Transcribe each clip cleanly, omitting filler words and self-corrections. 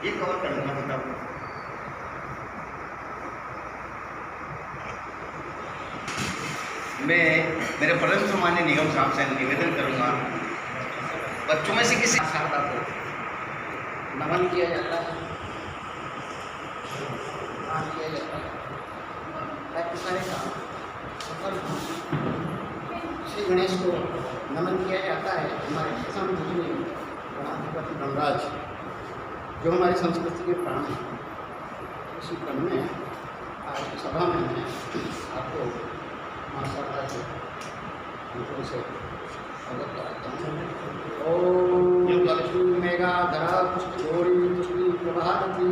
ये कवर कर लूँगा बताओ। मैं मेरे परम सम्मान्य निगम साहब से निवेदन करूँगा, बच्चों में से किसी शारदा को नमन किया जाता है, दान किया जाता है। श्री गणेश को नमन किया जाता है। हमारे गणाधिपति गणराज जो हमारी संस्कृति के प्राण हैं, इसी क्रम में आज की सभा में मैं आपको माँ शारदा के मंत्रों से अवगत कराता हूँ। ओम लक्ष्मी मेघाधरा पुष्टगौरी पुष्टि प्रभावती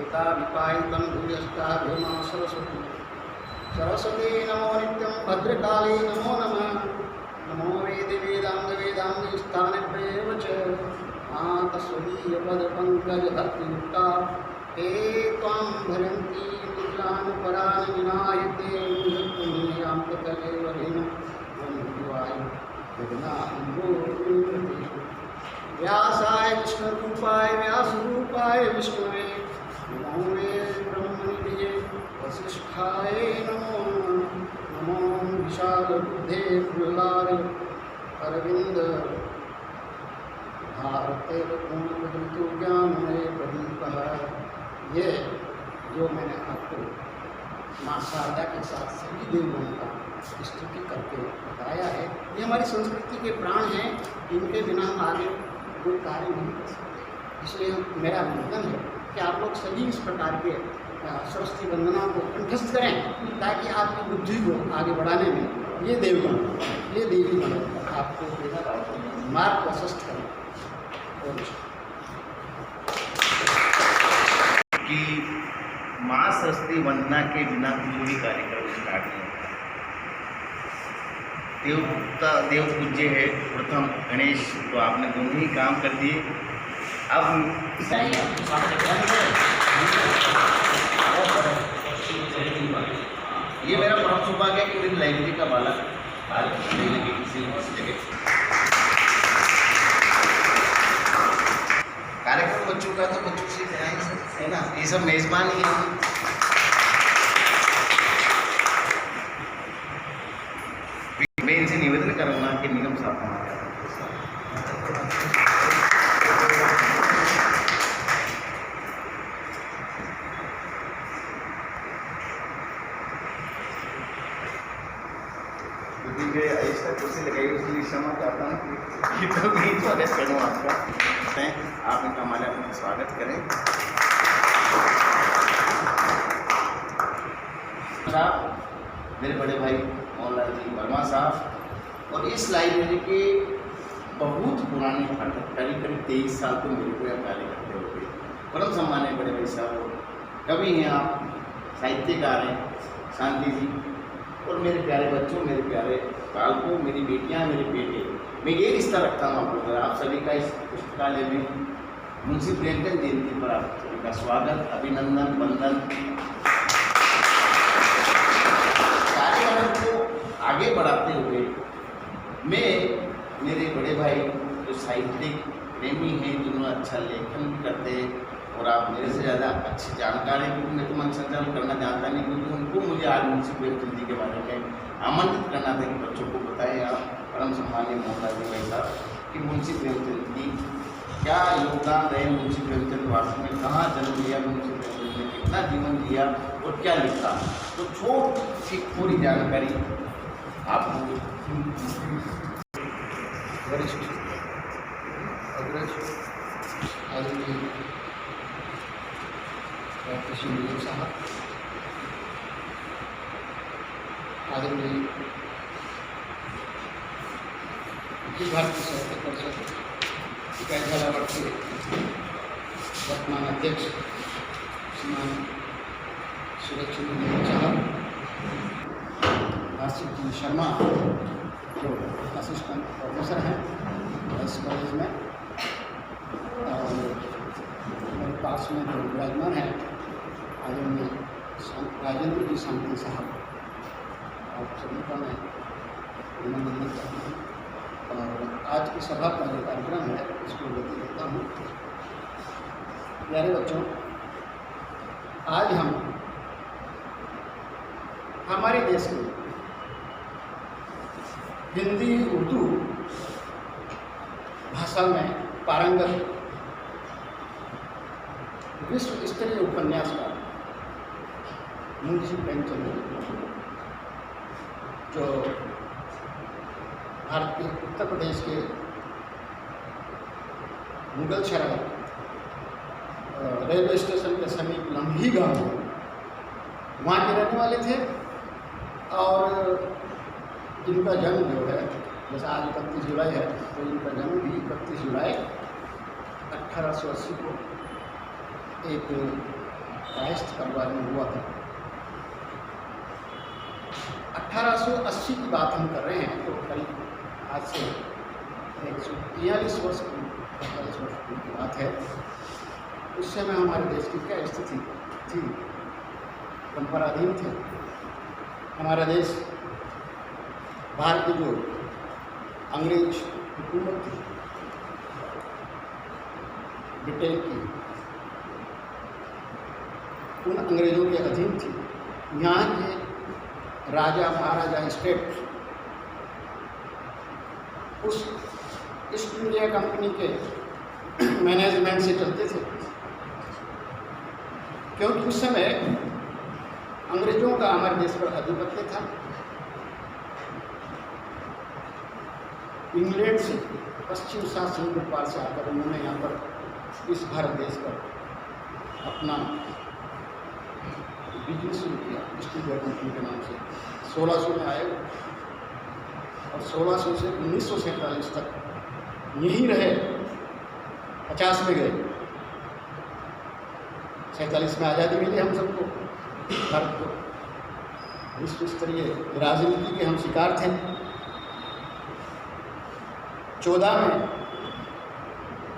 एका विपायितं भूयस्ता भीमा सरस्वती सरस्वती नमो नित्यं भद्रकाली नमो नमः नमो वेदे वेदांग वेदांग स्थानेभ्येव च मातस्वदीयपदपङ्कजभक्तियुक्ता ते त्वां भरन्ति निद्रान् परान् विनायते पुण्ययां ततदेव हेन वन्दुवाय व्यासाय कृष्णरूपाय व्यासरूपाय विष्णुवे नमो वे ब्रह्मनिधये वसिष्ठाय नमो नमो विशालबुद्धे प्रह्लाद अरविंद भारते ऋतु ज्ञानमय प्रदीप। ये जो मैंने आपको माँ शारदा के साथ सभी देवों का स्तुति करके बताया है, ये हमारी संस्कृति के प्राण हैं। इनके बिना हम आगे कोई कार्य नहीं कर सकते। इसलिए मेरा निवेदन है कि आप लोग सभी इस प्रकार के सरस्वती वंदना को कंठस्थ करें, ताकि आपकी बुद्धि को आगे बढ़ाने में ये देवगण, ये देवीगण आपको मार्ग प्रशस्त करें। कि माँ सरस्वती वंदना के बिना कोई भी कार्यक्रम स्टार्ट नहीं होता। देव पूज्य है प्रथम गणेश, तो आपने दोनों ही काम कर दिए। अब ये मेरा परम सौभाग्य है कि मेरी लाइब्रेरी का बालक नहीं लगे किसी जगह। कार्यक्रम बच्चों का तो बच्चों से है ना, ये सब मेजबान ही है। मैं इनसे निवेदन करूँगा कि निगम साहब हमारे ऐसा कुर्सी लगाई, उसके लिए क्षमा चाहता हूँ कि तो नहीं स्वागत करूँ आपका। आप इनका हमारे स्वागत करें। साहब, मेरे बड़े भाई मोहनलाल जी वर्मा साहब, और इस लाइब्रेरी के बहुत पुराने पाठक, करीब 23 साल तो मेरे को यह कार्य करते हुए। परम सम्मान्य बड़े भाई साहब, कवि हैं आप, साहित्यकार हैं शांति जी, और मेरे प्यारे बच्चों, मेरे प्यारे बालकों, मेरी बेटियां, मेरे बेटे, मैं ये रिश्ता रखता हूँ आप सभी का। इस पुस्तकालय में मुंशी प्रेमचंद जयंती पर आप सभी का स्वागत, अभिनंदन, वंदन। कार्यक्रम को आगे बढ़ाते हुए मैं मेरे बड़े भाई जो साहित्यिक प्रेमी हैं, जिन्होंने अच्छा लेखन भी करते हैं, और आप मेरे से ज़्यादा अच्छी जानकार हैं, क्योंकि मैं तो मन संचालन करना जानता नहीं, क्योंकि उनको मुझे आज मुंशी प्रेमचंद जी के बारे में आमंत्रित करना था कि बच्चों को बताएं आप परम सम्मान्य मोहनलाल जी भाई साहब कि मुंशी प्रेमचंद जी क्या योगदान रहे। मुंशी प्रेमचंद वास्तव में कहाँ जन्म लिया, मुंशी प्रेमचंद ने कितना जीवन दिया और क्या लिखा, तो छोटी सी पूरी जानकारी आपको। वरिष्ठ अग्रज आदरणीय कृषि मंत्री साहब, आदरणीय अखिल भारतीय साहित्य परिषद इकाई झालावाड़ के वर्तमान अध्यक्ष श्रीमान सूरज चंद्र साहब, आसिफ जी शर्मा जो असिस्टेंट प्रोफेसर हैं इस कॉलेज में, और मेरे पास में जो विराजमान हैं आदरणीय राजेंद्र जी शांति साहब, आप सभी का मैं अभिनंदन करता हूँ। और आज की सभा का जो कार्यक्रम है इसको गति देता हूँ। प्यारे बच्चों, आज हम हमारे देश में हिंदी उर्दू भाषा में पारंगत विश्व स्तरीय उपन्यासकार मुंशी प्रेमचंद जो भारत के उत्तर प्रदेश के मुगलसराय रेलवे स्टेशन के समीप लम्ही गांव वहाँ के रहने वाले थे। और इनका जन्म जो है, जैसा आज 31 जुलाई है, तो इनका जन्म भी 31 जुलाई 1880 को एक कायस्थ परिवार में हुआ था। 1880 की बात हम कर रहे हैं, तो करीब आज से 143 वर्ष की 45 वर्ष की बात है। उस समय हमारे देश की क्या स्थिति थी, परंपराधीन थे। हमारा देश बाहर की जो अंग्रेज हुकूमत थी, ब्रिटेन की, उन अंग्रेजों के अधीन थी। यहाँ के राजा महाराजा स्टेट उस ईस्ट इंडिया कंपनी के मैनेजमेंट से चलते थे, क्योंकि उस समय अंग्रेजों का हमारे देश पर आधिपत्य था। इंग्लैंड से पश्चिम सात समुद्र पार से आकर उन्होंने यहाँ पर इस भारत देश पर अपना बिजनेस शुरू किया ईस्ट इंडिया कंपनी के नाम से। 1600 में आए और 1600 से 1947 तक यहीं रहे। 50 में गए, 47 में आज़ादी मिली हम सबको, भारत को। विश्व स्तरीय राजनीति के हम शिकार थे। 14 में,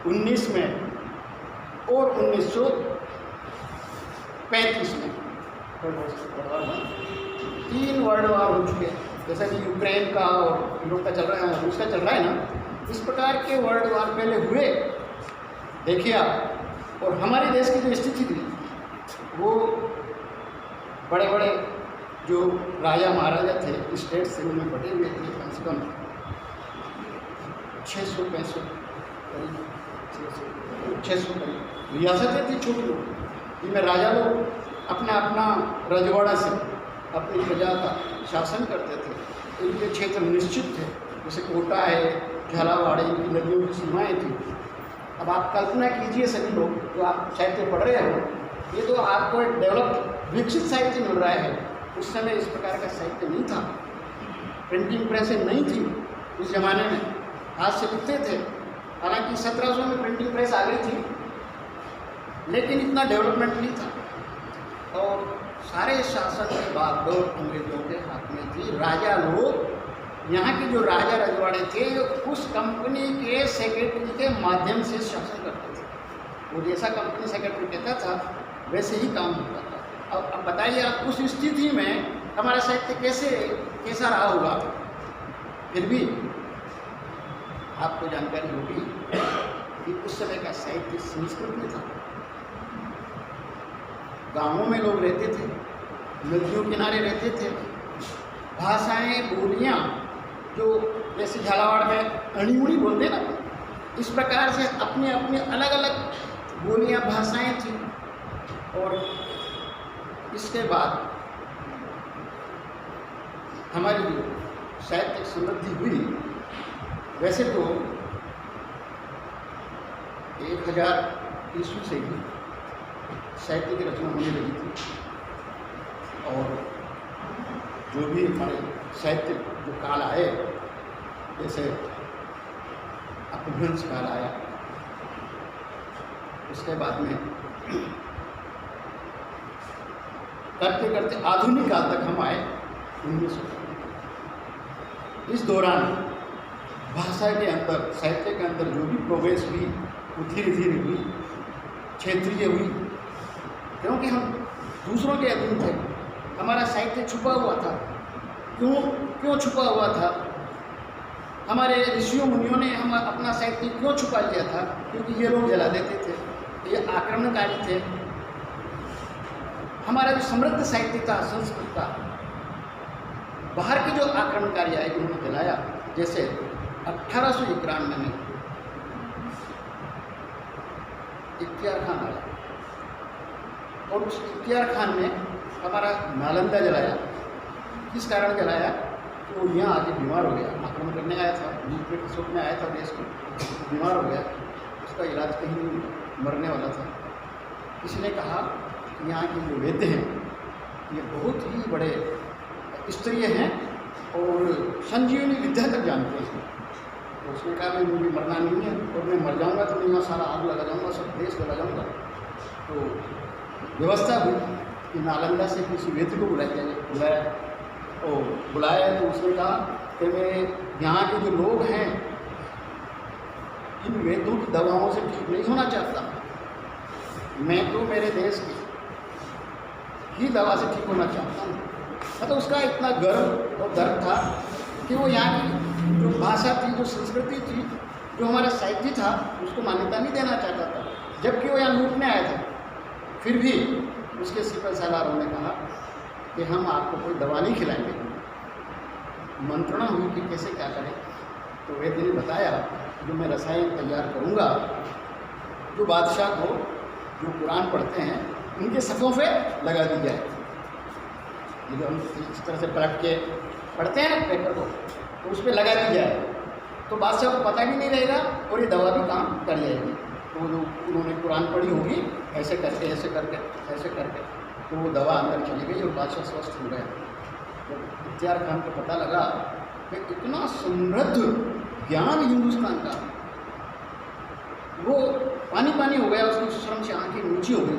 19 में और 1935 में 3 वर्ल्ड वार हो चुके हैं। जैसा कि यूक्रेन का और यूरोप का चल रहा है, रूस का चल रहा है ना, इस प्रकार के वर्ल्ड वार पहले हुए, देखिए आप। और हमारे देश की जो स्थिति थी, वो बड़े बड़े जो राजा महाराजा थे स्टेट से उनमें बटे हुए थे। कम से कम 600-500 करीब 600 करीब रियासतें थी छोटी लोग, जिनमें राजा लोग अपना अपना रजवाड़ा से अपनी प्रजा का शासन करते थे। इनके क्षेत्र निश्चित थे, जैसे कोटा है, झालावाड़, इनकी नदियों की सीमाएँ थी। अब आप कल्पना कीजिए, सभी लोग जो आप साहित्य पढ़ रहे हो, ये तो आपको एक डेवलप्ड विकसित साहित्य मिल रहा है। उस समय इस प्रकार का साहित्य नहीं था, प्रिंटिंग प्रेसें नहीं थी उस जमाने में, हाथ से लिखते थे। हालांकि 1700 में प्रिंटिंग प्रेस आ गई थी, लेकिन इतना डेवलपमेंट नहीं था। और सारे शासन की बागडोर अंग्रेजों के हाथ में थी। राजा लोग, यहाँ के जो राजा रजवाड़े थे, उस कंपनी के सेक्रेटरी के माध्यम से शासन करते थे। वो जैसा कंपनी सेक्रेटरी कहता था वैसे ही काम होता था। अब बताइए आप, उस स्थिति में हमारा साहित्य कैसा रहा होगा। फिर भी आपको जानकारी होगी कि उस समय का साहित्य संस्कृत में था। गांवों में लोग रहते थे, नदियों किनारे रहते थे। भाषाएं, बोलियां जो जैसे झालावाड़ में अड़ी उड़ी बोलते ना, इस प्रकार से अपने अपने अलग अलग बोलियां, भाषाएं थी। और इसके बाद हमारी जो साहित्यिक समृद्धि हुई, वैसे तो 1000 ईस्वी से ही साहित्य की रचना होने लगी थी। और जो भी हमारे साहित्य जो काल आए, जैसे अपभ्रंश काल आया। उसके बाद में करते करते आधुनिक काल तक हम आए 1900। इस दौरान भाषा के अंदर, साहित्य के अंदर जो भी प्रोग्रेस हुई वो धीरे धीरे हुई, क्षेत्रीय हुई, क्योंकि हम दूसरों के अधीन थे। हमारा साहित्य छुपा हुआ था। क्यों छुपा हुआ था? हमारे ऋषियों मुनियों ने हम अपना साहित्य क्यों छुपा लिया था? क्योंकि ये लोग जला देते थे, ये आक्रमणकारी थे। हमारा जो समृद्ध साहित्य था, संस्कृत का, बाहर के जो आक्रमणकारी आए उन्होंने जलाया। जैसे 1891 में इख्तियार खान आया और उस इख्तियार खान ने हमारा नालंदा जलाया। किस कारण जलाया? तो वो यहाँ आके बीमार हो गया, आक्रमण करने आया था, दूसरे कसोट में आया था देश में, बीमार हो गया। उसका इलाज कहीं नहीं, मरने वाला था। किसी ने कहा कि यहाँ के जो वैद्य हैं ये बहुत ही बड़े स्तरीय हैं और संजीवनी विद्या तक जानते हैं। तो उसने कहा भाई मुझे मरना नहीं है और मैं मर जाऊँगा तो मैं यहाँ सारा आग लगा जाऊँगा, सब देश लगा जाऊँगा। तो व्यवस्था हुई कि नालंदा से किसी वैद्य को बुलाया और बुलाया तो उसने कहा कि मैं यहाँ के जो लोग हैं इन वैद्यों की दवाओं से ठीक नहीं होना चाहता, मैं तो मेरे देश की दवा से ठीक होना चाहता हूँ। मतलब उसका इतना गर्व और दर्द था कि वो यहाँ की जो भाषा थी, जो संस्कृति थी, जो हमारा साहित्य था, उसको मान्यता नहीं देना चाहता था, जबकि वो यहाँ लूटने आया था। फिर भी उसके सिपह सालारों ने कहा कि हम आपको कोई दवा नहीं खिलाएंगे। मंत्रणा हुई कि कैसे क्या करें। तो वैद्य ने बताया जो मैं रसायन तैयार करूँगा, जो बादशाह को जो कुरान पढ़ते हैं उनके सफ़ों पे लगा दी जाए। जो हम इस तरह से पलट के पढ़ते हैं ना पेपर को, तो उस पर लगा दी जाए तो बादशाह को पता भी नहीं रहेगा और ये दवा भी काम कर जाएगी। तो जो उन्होंने कुरान पढ़ी होगी ऐसे करके ऐसे करके ऐसे करके तो वो दवा अंदर चली गई और बादशाह स्वस्थ हो गया। जब इख्तियार खान को पता लगा कि इतना समृद्ध ज्ञान हिंदुस्तान का, वो पानी पानी हो गया, उसकी शर्म से आँखें नीची हो गई।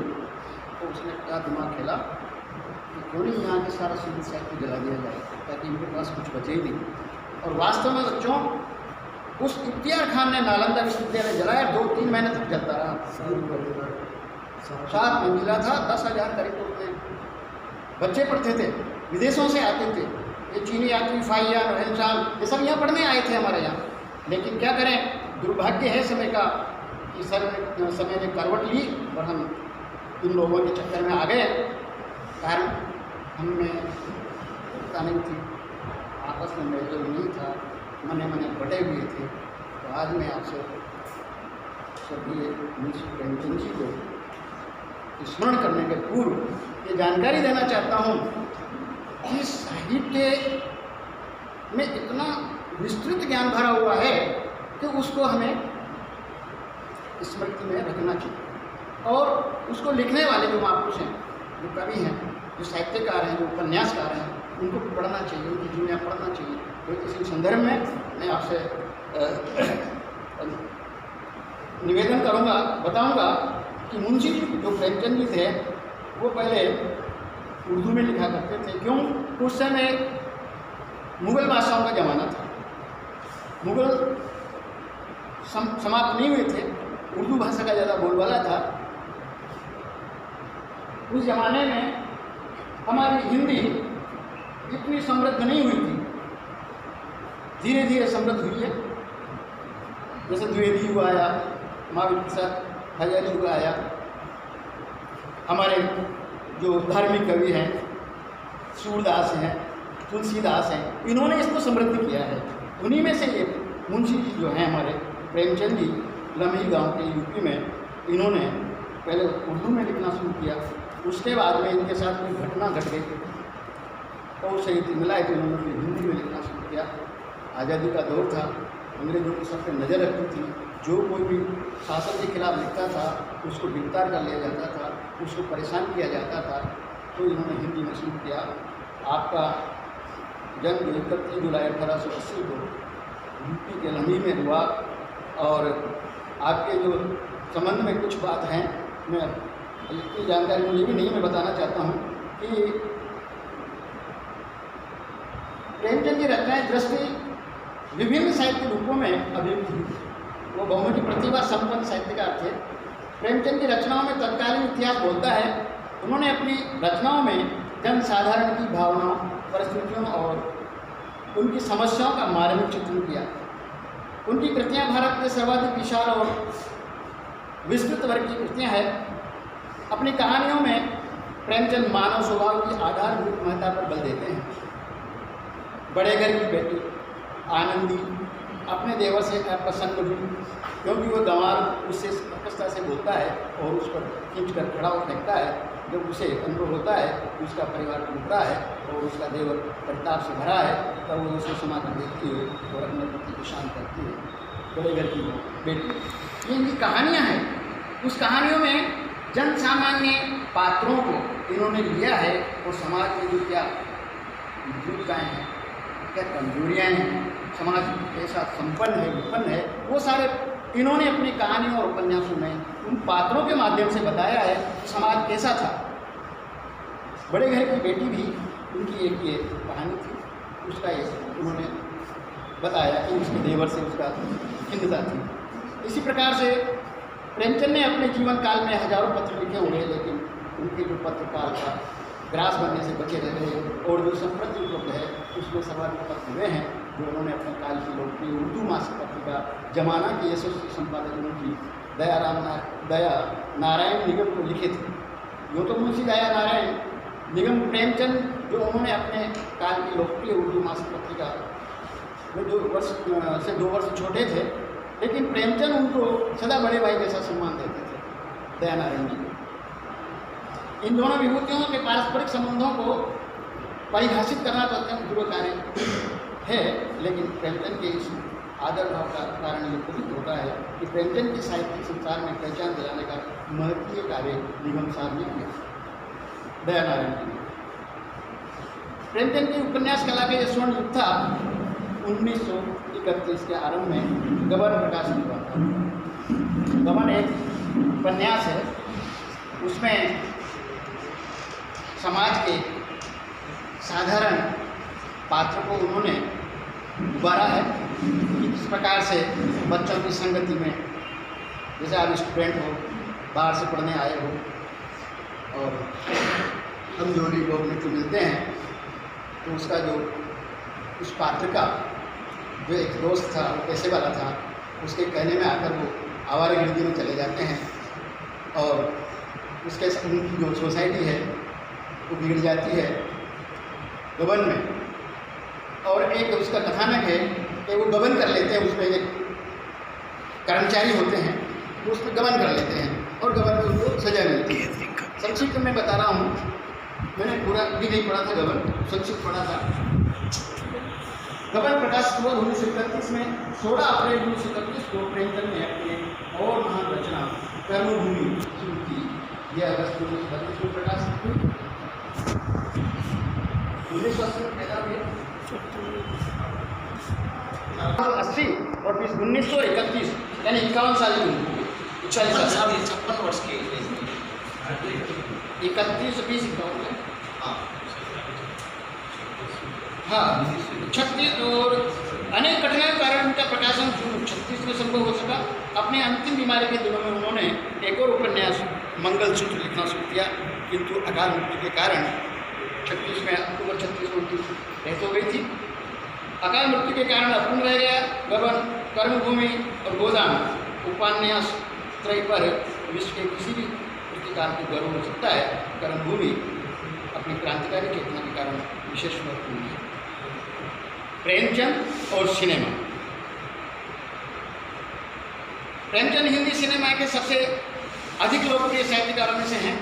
तो उसने क्या दिमाग खेला कि क्यों नहीं यहाँ के सारा संगीत साहित्य जला दिया जाए ताकि इनके पास कुछ बचे ही नहीं। और वास्तव में बच्चों उस इख्तियार खान ने नालंदा विश्वविद्यालय जलाया, 2-3 महीने तक जलता रहा। 7 मंजिला था, 10,000 करीब उसमें बच्चे पढ़ते थे, विदेशों से आते थे। ये चीनी यात्री फाइयान, रहनशान, ये सब यहाँ पढ़ने आए थे हमारे यहाँ। लेकिन क्या करें, दुर्भाग्य है समय का कि समय ने करवट ली और हम इन लोगों के चक्कर में आ गए। कारण हमने एकता नहीं थी, आपस में मेलजोल नहीं था, मने मने बटे हुए थे। तो आज मैं आपसे स्वर्गीय मुंशी प्रेमचंद जी को स्मरण करने के पूर्व ये जानकारी देना चाहता हूँ कि साहित्य में इतना विस्तृत ज्ञान भरा हुआ है कि उसको हमें स्मृति में रखना चाहिए। और उसको लिखने वाले जो महापुरुष हैं, जो कवि हैं, जो साहित्यकार हैं, जो उपन्यासकार हैं, उनको पढ़ना चाहिए, उनकी जीवनियाँ पढ़ना चाहिए। तो इसी संदर्भ में मैं आपसे निवेदन करूँगा, बताऊँगा कि मुंशी जी जो प्रेमचंद जी थे वो पहले उर्दू में लिखा करते थे। क्यों? उस समय मुग़ल बादशाहों का ज़माना था, मुग़ल समाप्त नहीं हुए थे, उर्दू भाषा का ज़्यादा बोलबाला था। उस ज़माने में हमारी हिंदी इतनी समृद्ध नहीं हुई थी, धीरे धीरे समृद्ध हुई है। जैसे द्विवेदी युग आया, महावीर प्रसाद हजारी युग आया, हमारे जो धार्मिक कवि हैं सूरदास हैं, तुलसीदास हैं, इन्होंने इसको समृद्ध किया है। उन्हीं में से एक मुंशी जी जो हैं हमारे प्रेमचंद जी, लम्ही गांव के यूपी में, इन्होंने पहले उर्दू में लिखना शुरू किया। उसके बाद में इनके साथ कोई घटना घट गई और साहित्य मिला तो इन्होंने फिर हिंदी में लिखना शुरू किया। आज़ादी का दौर था, अंग्रेजों की सब पे नज़र रखती थी, जो कोई भी शासन के खिलाफ लिखता था उसको गिरफ्तार कर लिया जाता था, उसको परेशान किया जाता था। तो इन्होंने हिंदी में शुरू किया। आपका जन्म 31 जुलाई 1880 को यूपी के लम्ही में हुआ। और आपके जो संबंध में कुछ बात हैं, मैं इतनी जानकारी मुझे भी नहीं, मैं बताना चाहता हूँ कि प्रेमचंद की रचनाएं दृष्टि विभिन्न साहित्य रूपों में अभिव्यक्त हुई। वो बहुमुखी प्रतिभा संपन्न साहित्यकार थे। प्रेमचंद की रचनाओं में तत्कालीन इतिहास बोलता है। उन्होंने अपनी रचनाओं में जनसाधारण की भावनाओं, परिस्थितियों और उनकी समस्याओं का मार्मिक चित्रण किया। उनकी कृतियां भारत के सर्वाधिक विशाल और विस्तृत वर्ग की कृतियां हैं। अपनी कहानियों में प्रेमचंद मानव स्वभाव की आधारभूत महत्ता पर बल देते हैं। बड़े घर की बेटी आनंदी अपने देवर से अप्रसन्न हुई क्योंकि वह गंवार उससे स्पष्टता से बोलता है और उस पर खींच कर खड़ा हो फेंकता है। जब उसे अनुभव होता है कि उसका परिवार टूटा है और उसका देवर परिताप से भरा है, तब वो उसे समाकर देखती हुई और अपने पति को शांत करती है। बड़े घर की बेटी, ये इनकी कहानियाँ हैं। उस कहानियों में जन सामान्य पात्रों को इन्होंने लिया है और समाज में जो क्या विद्युताएँ हैं, क्या कमजोरियाँ हैं, समाज कैसा संपन्न है, विपन्न है, वो सारे इन्होंने अपनी कहानियों और उपन्यासों में उन पात्रों के माध्यम से बताया है कि समाज कैसा था। बड़े घर की बेटी भी उनकी एक ये कहानी थी। उसका ये उन्होंने बताया कि उसके देवर से उसका खिन्नता थी। इसी प्रकार से प्रेमचंद ने अपने जीवन काल में हजारों पत्र लिखे होंगे, लेकिन उनके जो पत्र काल का ग्रास बनने से बचे रह गए और जो संप्रति उपलब्ध है उसमें सर्वाधिक पत्र हुए हैं जो उन्होंने अपने काल की लोकप्रिय उर्दू मासिक पत्रिका जमाना की यशस्वी संपादक उनकी दया नारायण निगम को लिखे थे। जो तो मुंशी दया नारायण निगम प्रेमचंद जो उन्होंने अपने काल की लोकप्रिय उर्दू मासिक पत्रिका में 2 वर्ष छोटे थे, लेकिन प्रेमचंद उनको सदा बड़े भाई जैसा सम्मान देते थे, दया नारायण जी। इन दोनों विभूतियों के पारस्परिक संबंधों को परिभाषित करना तो अत्यंत दूर कार्य है, लेकिन प्रेमचंद के इस आदर भाव का कारण ये प्रतीत होता है कि प्रेमचंद के साहित्यिक संसार में पहचान दिलाने का महत्वपूर्ण कार्य निगम साहब ने किया, दया नारायण जी ने। प्रेमचंद की उपन्यास कला के स्वर्ण युग था 1931 के आरंभ में गबन प्रकाशित हुआ था। गबन एक उपन्यास है, उसमें समाज के साधारण पात्र को उन्होंने उबारा है कि किस प्रकार से बच्चों की संगति में, जैसे आप स्टूडेंट हो, बाहर से पढ़ने आए हो और कमजोरी लोग मित्र मिलते हैं, तो उसका जो उस पात्र का जो एक दोस्त था, वो पैसे वाला था, उसके कहने में आकर वो आवारागर्दी में चले जाते हैं और उसके उनकी जो सोसाइटी है वो बिगड़ जाती है गबन में। और एक उसका कथानक है कि वो गबन कर लेते हैं, उसमें एक कर्मचारी होते हैं, वो उसमें गबन कर लेते हैं और गबन में उनको सजा मिलती है। संक्षिप्त में बता रहा हूँ, मैंने पूरा भी नहीं पढ़ा था गबन, संक्षिप्त पढ़ा था। गबन प्रकाशित हुआ 1931 में। 16 अप्रैल 1931 को प्रेमचंद ने अपनी और महान रचना कर्मभूमि शुरू की। यह अगस्त 1932 में प्रकाशित हुई। 1980 में पैदा हुए 80 और 1931 यानी 51 साल की उम्र, 40 साल, 56 वर्ष की 31 20 51 हाँ 36 और अनेक कठिनाइयों के कारण उनका प्रकाशन 36 में संभव हो सका। अपने अंतिम बीमारी के दिनों में उन्होंने एक और उपन्यास मंगलसूत्र लिखना शुरू किया, किंतु अकाल मृत्यु के कारण 36 में अक्टूबर 36 को उनकी डेथ हो गई थी। अकाल मृत्यु के कारण अपूर्ण रह गया गबन, कर्मभूमि और गोदान उपन्यास त्रय पर विश्व के किसी भी पुस्तकाल को गर्व हो सकता है। कर्मभूमि अपनी क्रांतिकारी चेतना के कारण विशेष महत्वपूर्ण है। प्रेमचंद और सिनेमा। प्रेमचंद हिंदी सिनेमा के सबसे अधिक लोकप्रिय साहित्यकारों में से हैं।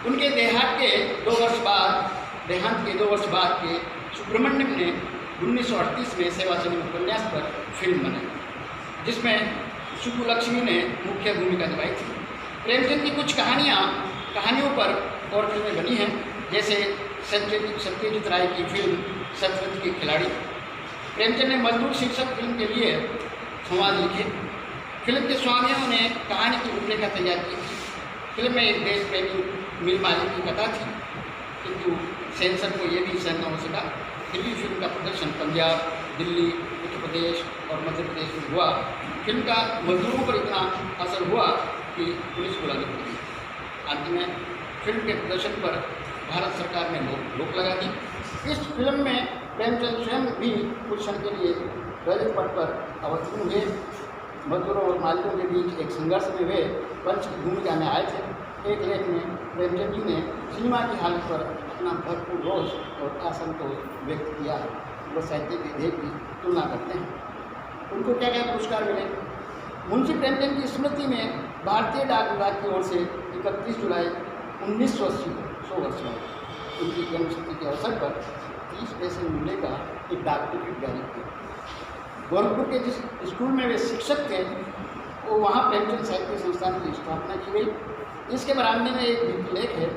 उनके देहांत के 2 वर्ष बाद के सुब्रमण्यम ने 1938 में सेवासनी उपन्यास पर फिल्म बनाई, जिसमें सुब्बुलक्ष्मी ने मुख्य भूमिका निभाई थी। प्रेमचंद की कुछ कहानियों पर और फिल्में बनी हैं, जैसे सत्यजीत राय की फिल्म शतरंज के खिलाड़ी। प्रेमचंद ने मजदूर शीर्षक फिल्म के लिए संवाद लिखे। फिल्म के स्वामियों ने कहानी की रूपरेखा तैयार की थी। फिल्म में एक देश प्रेमी मिल मालिक की कथा थी, किंतु सेंसर को ये भी सहन न हो सका। फिर भी फिल्म का प्रदर्शन पंजाब, दिल्ली, उत्तर प्रदेश और मध्य प्रदेश में हुआ। फिल्म का मजदूरों पर इतना असर हुआ कि पुलिस बुलानी पड़ी। अंत में फिल्म के प्रदर्शन पर भारत सरकार ने रोक लगा दी। इस फिल्म में प्रेमचंद स्वयं भी कुछ क्षण के लिए रजत पट पर अवतीर्ण हुए। मजदूरों और मालिकों के बीच एक संघर्ष में वे पंच की भूमिका में आए थे। एक लेख में प्रेमचंद जी ने सिनेमा की हालत पर अपना भरपूर रोष और असंतोष व्यक्त किया। वो साहित्य के ध्येय की तुलना करते हैं। उनको क्या क्या पुरस्कार मिले? मुंशी प्रेमचंद की स्मृति में भारतीय डाक विभाग की ओर से 31 जुलाई 1980 100 वर्ष में उनकी जन्मशती के अवसर पर 30 पैसे मूल्य का एक डाक टिकट जारी किया। गोरखपुर के जिस स्कूल में वे शिक्षक थे, वो वहाँ प्रेमचंद साहित्य संस्थान की स्थापना की गई। इसके बरामदे में एक भित्तिलेख है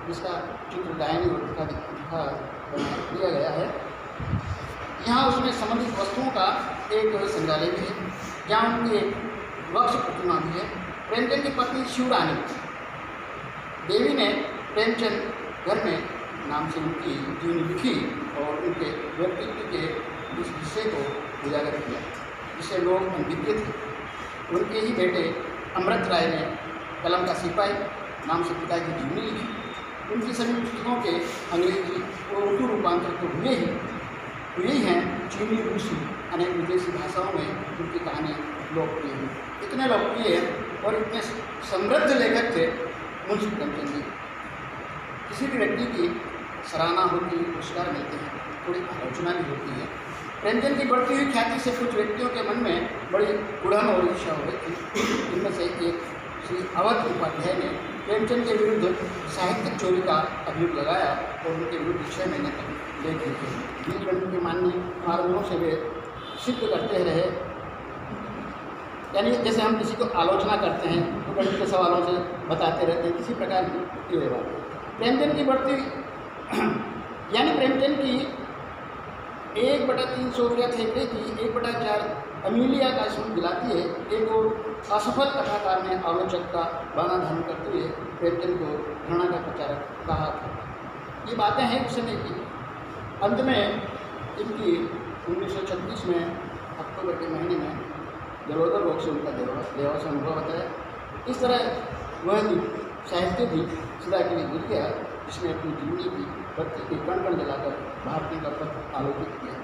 जिसका चित्र गायनी और दिखा दिया गया है। यहाँ उसमें संबंधित वस्तुओं का एक संग्रहालय भी है, जहाँ उनकी एक वक्ष प्रतिमा भी है। प्रेमचंद की पत्नी शिवरानी देवी ने प्रेमचंद घर में नाम से उनकी जीवनी लिखी और उनके व्यक्तित्व के उस हिस्से को उजागर किया जिससे लोग अनभिज्ञ थे। उनके ही बेटे अमृत राय ने कलम का सिपाही नाम से पिता की जीवनी लिखी। उनकी सभी पुस्तकों के अंग्रेजी और उर्दू रूपांतर तो हुए ही हैं, चीनी, रूसी, अनेक विदेशी भाषाओं में उनकी कहानी लोकप्रिय हुई। इतने लोकप्रिय और इतने समृद्ध लेखक थे मुंशी प्रेमचंद जी। किसी भी व्यक्ति की सराहना होती है, पुरस्कार मिलते हैं, थोड़ी आलोचना भी होती है। प्रेमचंद की बढ़ती हुई ख्याति से कुछ व्यक्तियों के मन में बड़ी उड़न और ईर्ष्या हो रही थी। इनमें से एक श्री अवध उपाध्याय ने प्रेमचंद के विरुद्ध साहित्यिक चोरी का अभियोग लगाया और उनके विरुद्ध 6 महीने तक लेख लिखे। बीज के माननीय कारणों से वे सिद्ध करते रहे, यानी जैसे हम किसी को आलोचना करते हैं तो गणित के सवालों से बताते रहते हैं, किसी प्रकार की ये बात। प्रेमचंद की बढ़ती यानी प्रेमचंद की 1/3 सोवियत हेकड़े की 1/4 अमीलिया का सूट दिलाती है। एक और असफल कथाकार ने आलोचक का बाना धारण करते हुए प्रेमचंद को घृणा का प्रचारक कहा था। ये बातें हैं उस समय की। अंत में इनकी 1936 में अक्टूबर के महीने में जलोदर रोग से उनका देहावसान अनुभव होता है। इस तरह वह साहित्य भी सदा के लिए गिर गया, जिसने अपनी जीवनी की बत्ती के कण कण जलाकर भारतीय का पथ आलोकित किया।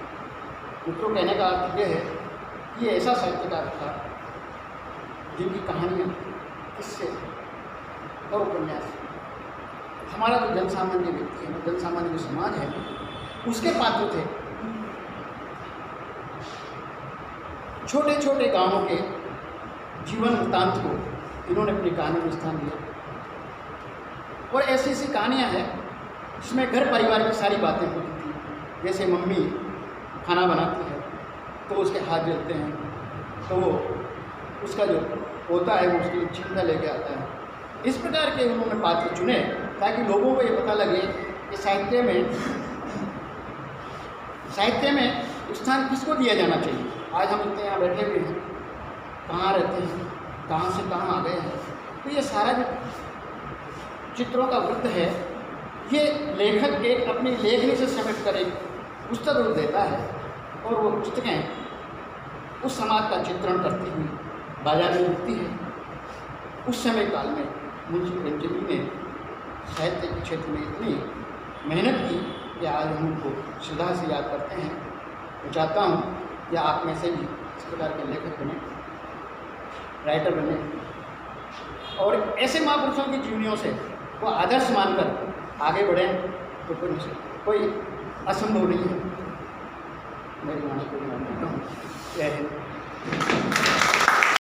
मित्रों, कहने का अर्थ यह है कि ये ऐसा साहित्यकार था जिनकी कहानियाँ, किस्से और उपन्यास हमारा जो जनसामान्य व्यक्ति है, जनसामान्य जो समाज है, उसके पात्र थे। छोटे छोटे गांवों के जीवन वृत्तांत को इन्होंने अपनी कहानी में स्थान दिया। और ऐसी ऐसी कहानियाँ हैं जिसमें घर परिवार की सारी बातें होती थी। जैसे मम्मी खाना बनाती है तो उसके हाथ जलते हैं, तो वो उसका जो होता है वो उसके लिए चिंता लेके आता है। इस प्रकार के उन्होंने पात्र चुने ताकि लोगों को ये पता लगे कि साहित्य में स्थान किसको दिया जाना चाहिए। आज हम इतने यहाँ बैठे हुए हैं, कहाँ रहते हैं, कहाँ से कहाँ आ गए हैं, तो ये सारा जो चित्रों का वृत्त है, ये लेखक एक अपनी लेखनी से समेट कर एक पुस्तक रूप देता है और वो पुस्तकें उस समाज का चित्रण करती हुई बाजार में मिलती है। उस समय काल में मुंशी प्रेमचंद जी ने साहित्य के क्षेत्र में इतनी मेहनत की कि आज हम उनको श्रद्धा से याद करते हैं। मैं चाहता हूँ कि आप में से भी इस प्रकार के लेखक बने, राइटर बने और ऐसे महापुरुषों की जीवनियों से वो आदर्श मानकर आगे बढ़ें तो कोई असंभव नहीं है। मेरी वाणी को मैं मानता हूँ। जय हिंद।